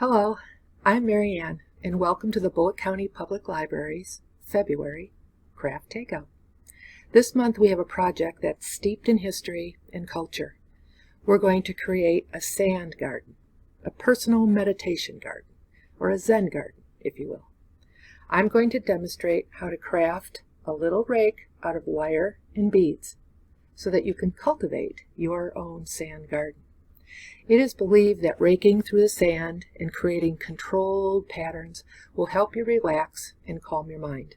Hello, I'm Marianne, and welcome to the Bullitt County Public Library's February Craft Takeout. This month we have a project that's steeped in history and culture. We're going to create a sand garden, a personal meditation garden, or a Zen garden, if you will. I'm going to demonstrate how to craft a little rake out of wire and beads so that you can cultivate your own sand garden. It is believed that raking through the sand and creating controlled patterns will help you relax and calm your mind.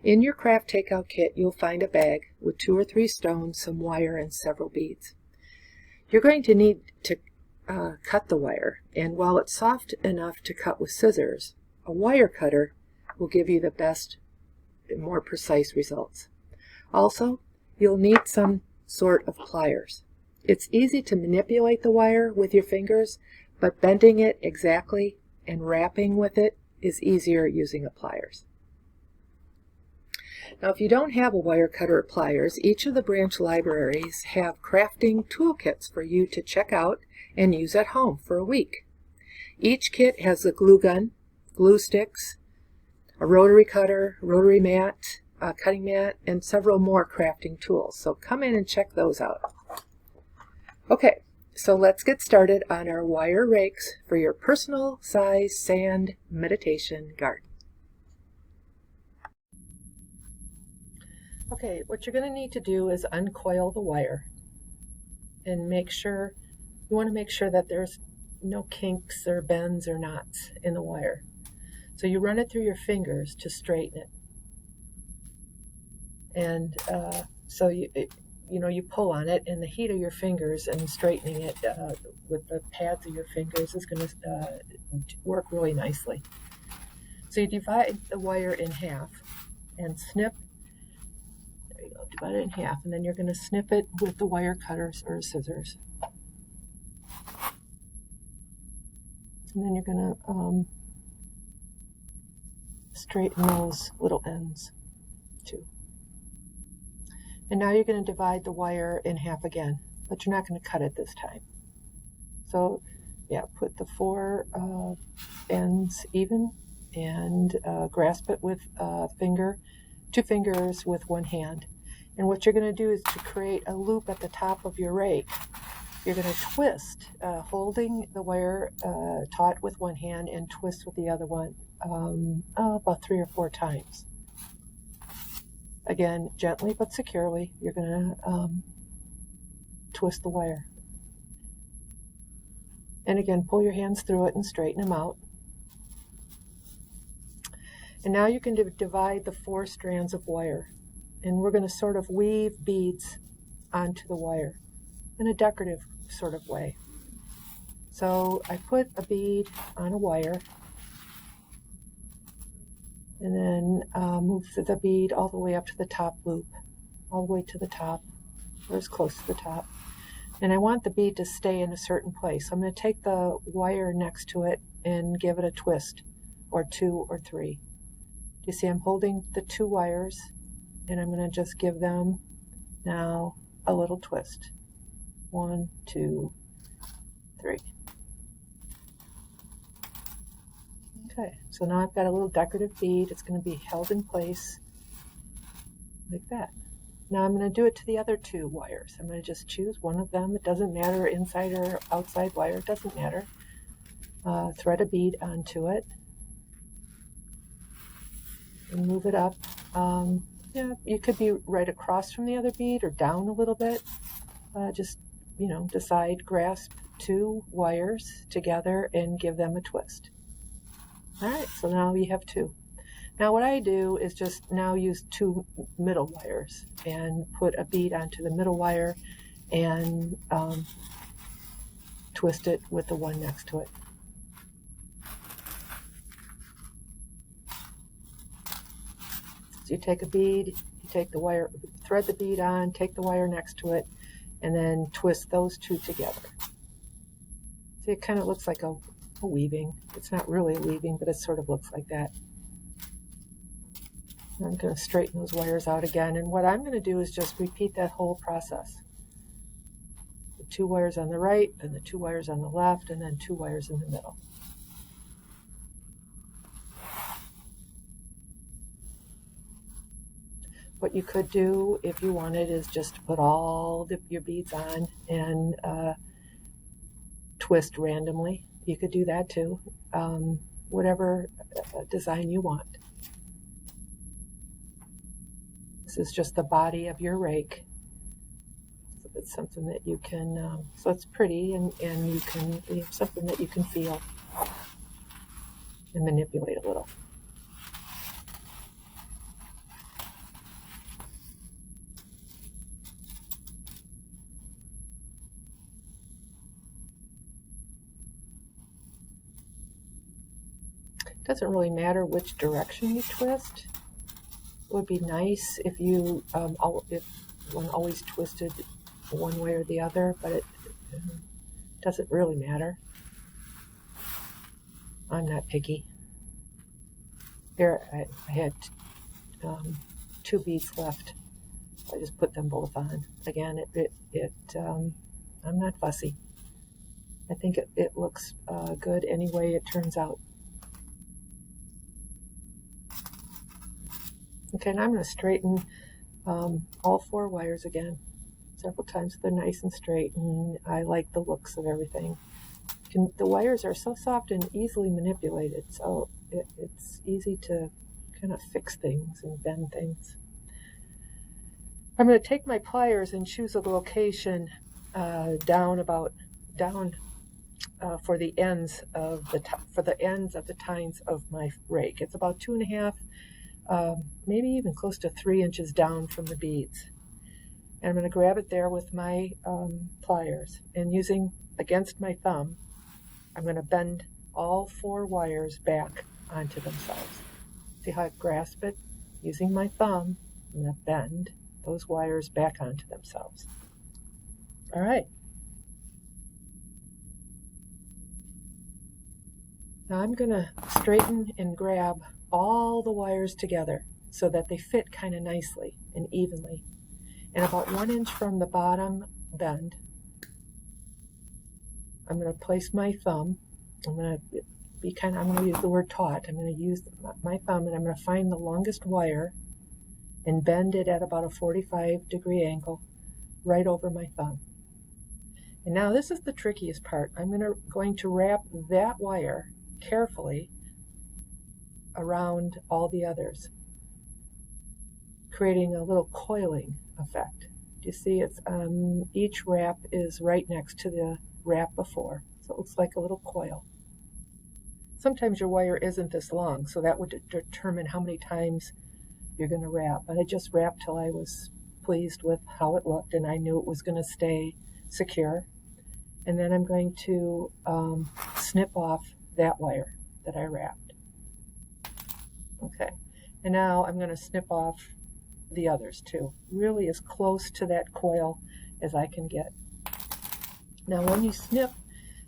In your craft takeout kit, you'll find a bag with 2 or 3 stones, some wire, and several beads. You're going to need to cut the wire, and while it's soft enough to cut with scissors, a wire cutter will give you the best and more precise results. Also, you'll need some sort of pliers. It's easy to manipulate the wire with your fingers, but bending it exactly and wrapping with it is easier using the pliers. Now, if you don't have a wire cutter or pliers, each of the branch libraries have crafting toolkits for you to check out and use at home for a week. Each kit has a glue gun, glue sticks, a rotary cutter, rotary mat, a cutting mat, and several more crafting tools. So come in and check those out. Okay, so let's get started on our wire rakes for your personal size sand meditation garden. Okay, what you're going to need to do is uncoil the wire and you want to make sure that there's no kinks or bends or knots in the wire. So you run it through your fingers to straighten it. And so you pull on it, and the heat of your fingers and straightening it with the pads of your fingers is going to work really nicely. So you divide the wire in half and snip. There you go, divide it in half, and then you're going to snip it with the wire cutters or scissors. And then you're going to straighten those little ends too. And now you're going to divide the wire in half again, but you're not going to cut it this time. So yeah, put the 4 ends even and grasp it with 2 fingers with 1 hand. And what you're going to do is to create a loop at the top of your rake. You're going to twist, holding the wire taut with 1 hand and twist with the other one about 3 or 4 times. Again, gently but securely, you're going to twist the wire. And again, pull your hands through it and straighten them out. And now you can divide the 4 strands of wire. And we're going to sort of weave beads onto the wire in a decorative sort of way. So I put a bead on a wire, and then move the bead all the way up to the top loop, all the way to the top, or as close to the top. And I want the bead to stay in a certain place. I'm going to take the wire next to it and give it a twist, or 2 or 3. Do you see I'm holding the 2 wires, and I'm going to just give them now a little twist. 1, 2, 3. Okay, so now I've got a little decorative bead. It's going to be held in place like that. Now I'm going to do it to the other 2 wires. I'm going to just choose one of them. It doesn't matter, inside or outside wire, it doesn't matter. Thread a bead onto it and move it up. Yeah, you could be right across from the other bead or down a little bit. Just, decide, grasp 2 wires together and give them a twist. All right, so now you have 2. Now what I do is just now use 2 middle wires and put a bead onto the middle wire and twist it with the one next to it. So you take a bead, you take the wire, thread the bead on, take the wire next to it, and then twist those 2 together. See, it kind of looks like a weaving. It's not really a weaving, but it sort of looks like that. I'm going to straighten those wires out again, and what I'm going to do is just repeat that whole process. The 2 wires on the right, and the 2 wires on the left, and then 2 wires in the middle. What you could do if you wanted is just put all your beads on and twist randomly. You could do that too. Whatever design you want. This is just the body of your rake. So it's something that you can, so it's pretty and you can, something that you can feel and manipulate a little. It doesn't really matter which direction you twist. It would be nice if you, if one always twisted one way or the other, but it doesn't really matter. I'm not picky. There, I had 2 beads left. I just put them both on. Again, I'm not fussy. I think it looks good any way it turns out. Okay, now I'm going to straighten all 4 wires again several times so they're nice and straight, and I like the looks of everything. The wires are so soft and easily manipulated, so it's easy to kind of fix things and bend things. I'm going to take my pliers and choose a location down for the ends of the tines of my rake. It's about 2.5, maybe even close to 3 inches down from the beads. And I'm going to grab it there with my pliers, and using against my thumb, I'm going to bend all 4 wires back onto themselves. See how I grasp it? Using my thumb, I'm going to bend those wires back onto themselves. All right. Now I'm going to straighten and grab all the wires together so that they fit kind of nicely and evenly. And about 1 inch from the bottom bend, I'm going to place my thumb. I'm going to use the word taut. I'm going to use my thumb, and I'm going to find the longest wire and bend it at about a 45-degree angle right over my thumb. And now this is the trickiest part. I'm going to wrap that wire carefully around all the others, creating a little coiling effect. Do you see it's each wrap is right next to the wrap before, so it looks like a little coil. Sometimes your wire isn't this long, so that would determine how many times you're going to wrap. But I just wrapped till I was pleased with how it looked, and I knew it was going to stay secure. And then I'm going to snip off that wire that I wrapped. Okay, and now I'm going to snip off the others too, really as close to that coil as I can get. Now when you snip,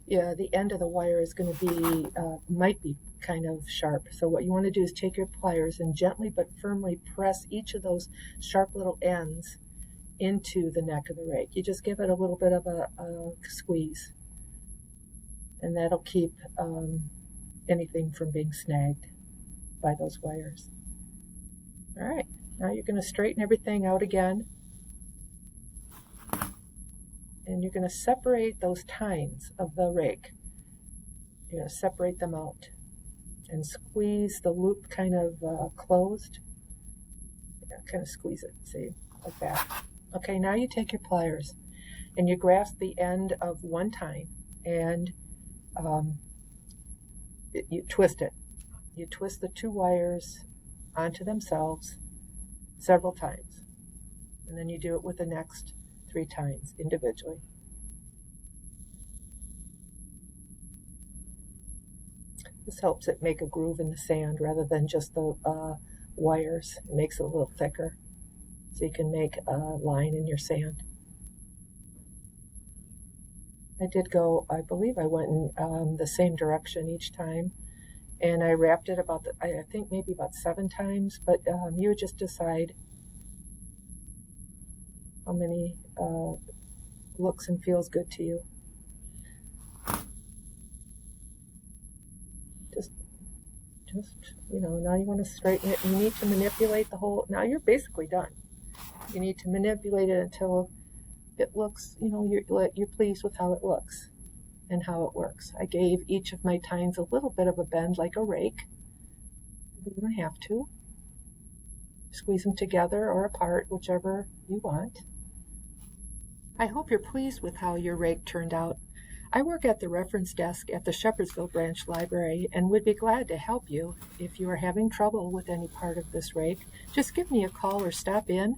the end of the wire is going to be, might be kind of sharp. So what you want to do is take your pliers and gently but firmly press each of those sharp little ends into the neck of the rake. You just give it a little bit of a squeeze, and that'll keep anything from being snagged by those wires. All right, now you're going to straighten everything out again, and you're going to separate those tines of the rake. You're going to separate them out and squeeze the loop kind of closed. Yeah, kind of squeeze it, see, like that. Okay, now you take your pliers and you grasp the end of one tine and you twist it. You twist the 2 wires onto themselves several times, and then you do it with the next 3 tines individually. This helps it make a groove in the sand rather than just the wires. It makes it a little thicker, so you can make a line in your sand. I believe I went in the same direction each time, and I wrapped it I think maybe about 7 times, but you would just decide how many looks and feels good to you. Just, now you want to straighten it. You need to manipulate the whole, now you're basically done. You need to manipulate it until it looks, you're pleased with how it looks and how it works. I gave each of my tines a little bit of a bend like a rake. You don't have to. Squeeze them together or apart, whichever you want. I hope you're pleased with how your rake turned out. I work at the reference desk at the Shepherdsville Branch Library and would be glad to help you. If you are having trouble with any part of this rake, just give me a call or stop in.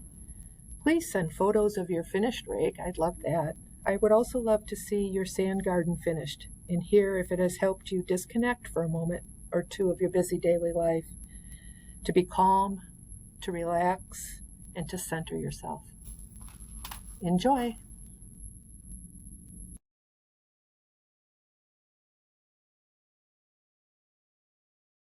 Please send photos of your finished rake. I'd love that. I would also love to see your sand garden finished and hear if it has helped you disconnect for a moment or two of your busy daily life, to be calm, to relax, and to center yourself. Enjoy!